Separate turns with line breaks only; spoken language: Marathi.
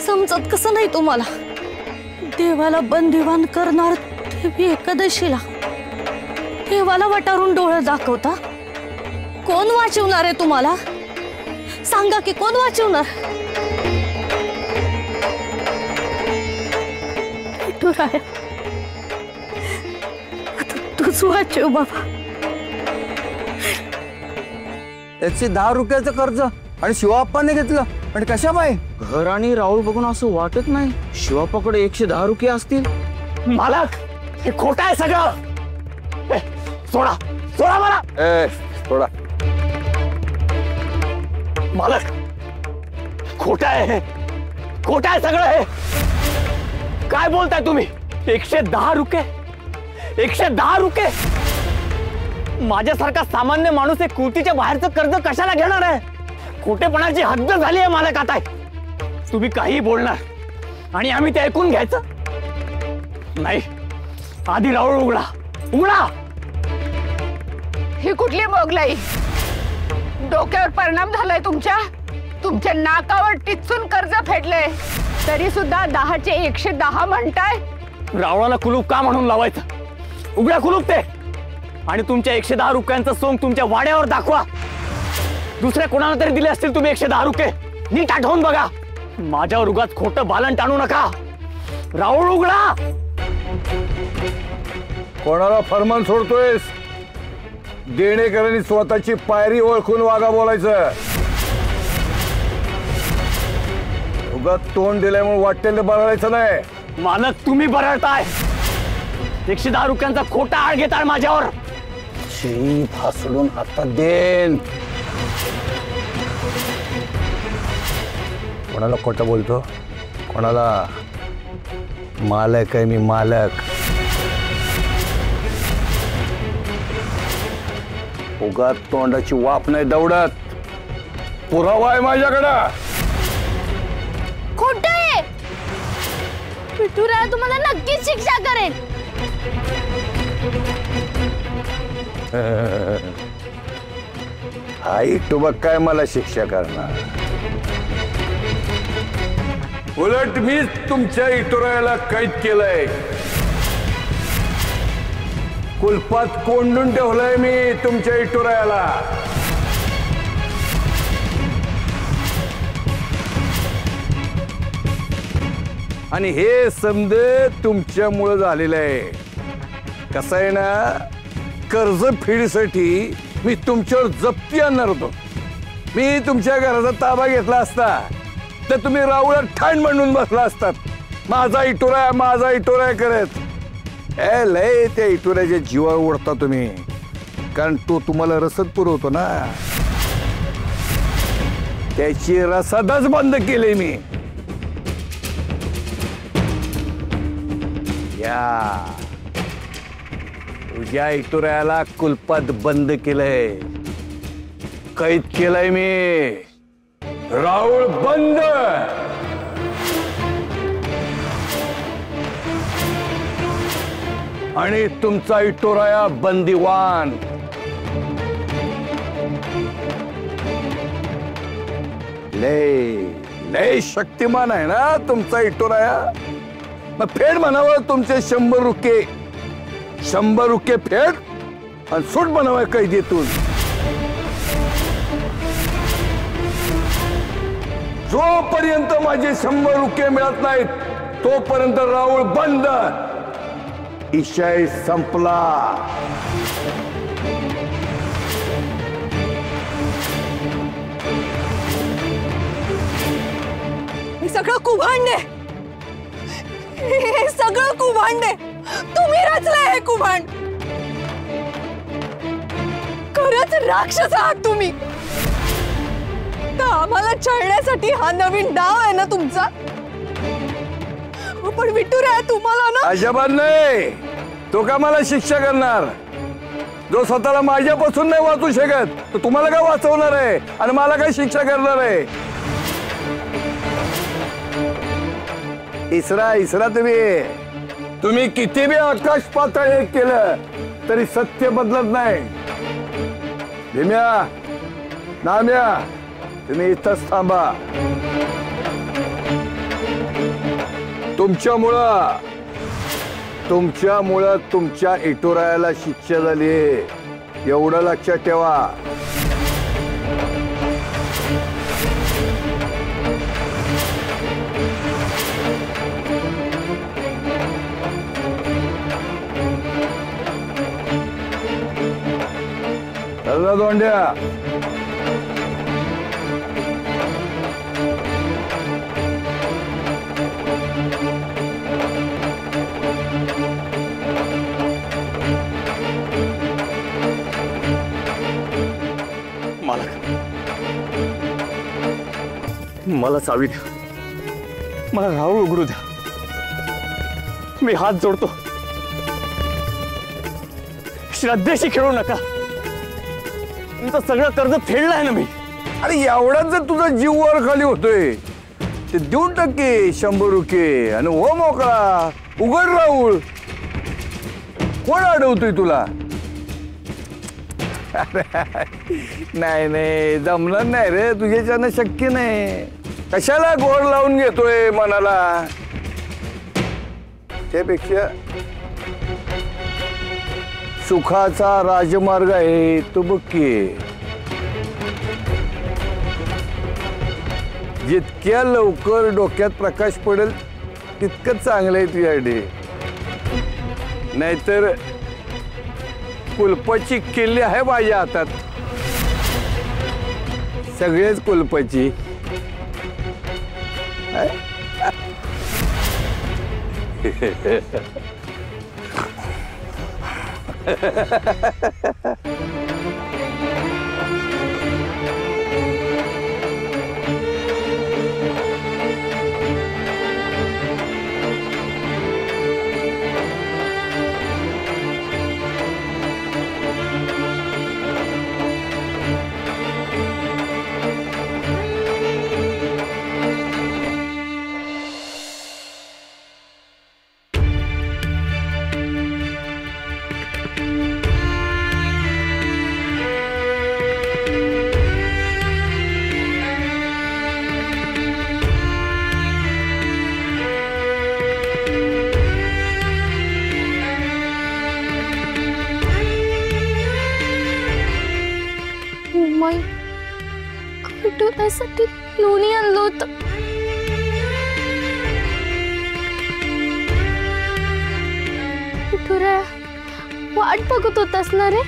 समजत कसं नाही तुम्हाला? देवाला बंदिवान करणार देवी एकादशीला देवाला वटारून डोळे दाखवता? कोण वाचवणार आहे तुम्हाला? सांगा की कोण वाचवणार? विठुराया, तूच वाचव बाबा.
110 रुपयाचं कर्ज आणि शिवाप्पाने घेतलं. आणि कशा बाई?
घर आणि राहुल बघून असं वाटत नाही शिवाप्पाकडे 110 रुपये असतील.
मालक, हे खोटं आहे सगळं. सोडा सोडा मला.
सोडा.
मालक, खोटं आहे, खोटं आहे सगळं हे. काय बोलताय तुम्ही? 110 रुपये? 110 रुपये? माझ्यासारखा सामान्य माणूस एक कृतीच्या बाहेरचं कर्ज कशाला घेणार आहे? खोटेपणाची हद्द झाली आहे मालक. आता तुम्ही काही बोलणार आणि आम्ही ते ऐकून घ्यायचं नाही. आधी राहुल उघडा, उघडा.
ही कुठली मोगलाई? डोक्यावर परिणाम झालाय तुमच्या? तुमच्या नाकावर टिचून कर्ज फेडले तरी सुद्धा 10चे 110 म्हणताय?
रावळाला कुलूप का म्हणून लावायचं? उघड्या कुलूप ते. आणि तुमच्या 110 रुपयांचं सोंग तुमच्या वाड्यावर दाखवा. दुसऱ्या कोणाला तरी दिले असतील तुम्ही 110 रुपये. नीट आठवून बघा. माझ्यावर उगाच खोटं बालन टाणू नका. राहुल उघडा.
कोणाला फरमान सोडतोयस? देणेकरांनी स्वतःची पायरी ओळखून वागा बोलायचं. उगाच तोंड दिल्यामुळे वाटेल बरळायचं नाही.
मालक, तुम्ही बरळताय. 110 रुपयांचा खोटा आळ घेताय माझ्यावर.
जीभ हासडून हातात देन. कोणाला खोटं बोलतो? कोणाला? मालक आहे मी, मालक. उगाच तोंडाची वाफ नाही दौडत. पुरावा आहे माझ्याकडं.
खोटं आहे. विठुराया तुम्हाला नक्कीच शिक्षा करेल.
आई तू बघ काय मला शिक्षा करणार. उलट मीच तुमच्या इटोरायाला कैद केलंय. कुलपात कोंडून ठेवलंय मी तुमच्या इटोरायाला. आणि हे समजे तुमच्यामुळे झालेलं आहे. कसं आहे ना, कर्ज फेडीसाठी मी तुमच्यावर जप्ती आणणार होतो. मी तुमच्या घराचा ताबा घेतला असता तर तुम्ही राहुला ठाण म्हणून बसला असतात. माझा इटोरा, माझा इटोरा करत. लय त्या इटोऱ्याच्या जीवावर ओढता तुम्ही. कारण तो तुम्हाला रसद पुरवतो ना. त्याची रसदच बंद केली मी. या तुझ्या इटोऱ्याला कुलपात बंद केलंय, कैद केलंय मी. राहुल बंद. आणि तुमचा इटोराया बंदिवान. लय लय शक्तिमान आहे ना तुमचा इटोराया. मग फेड म्हणावं तुमचे 100 रुपये. 100 रुपये फेड आणि सूट म्हणावं कैदीतून. जोपर्यंत माझे 100 रुपये मिळत नाहीत तोपर्यंत राहुल बंद. इशाय संपला.
हे सगळं कुभांड आहे. हे सगळं कुभांड आहे. तुम्ही रचलंय हे कुभांड. खरंच राक्षस आहात तुम्ही. आम्हाला छळण्यासाठी हा नवीन डाव आहे ना तुमचा. पण विठुराया तुम्हाला ना
अजिबात नाही. तो का मला शिक्षा करणार? जो स्वतःला माझ्यापासून नाही वाचू शकत तो तुम्हाला काय वाचवणार आहे आणि मला काय शिक्षा करणार आहे? इसरा इसरा तुम्ही किती बी आकाश पातळ हे केलं तरी सत्य बदलत नाही. भीम्या, नाम्या, तुम्ही इथंच थांबा. तुमच्यामुळं तुमच्या इटोरायाला शिक्षा झाली, एवढं लक्षात ठेवा. चला दोंड्या.
मला चावी द्या, मला राहुळ उघडू द्या. मी हात जोडतो, श्रद्धेशी खेळू नका. तुमचं सगळं कर्ज फेडलंय ना मी.
अरे एवढाच जर तुझा जीव वर खाली होतोय ते देऊन टाके 100 रुपये आणि हो मोकळा. उघड राहुळ, कोण अडवतोय तुला? नाही नाही जमणार नाही रे, तुझ्याच्यानं शक्य नाही. कशाला गोड लावून घेतोय मनाला? त्यापेक्षा सुखाचा राजमार्ग आहे तो बघ की. जितक्या लवकर डोक्यात प्रकाश पडेल तितकंच चांगलं आहे तुझ्याकडे. नाहीतर कुलपाची किल्ली आहे माझ्या हातात, सगळेच कुलपाची.
कुठून लोणी आणलं होतं. वाट बघत होतास ना रे?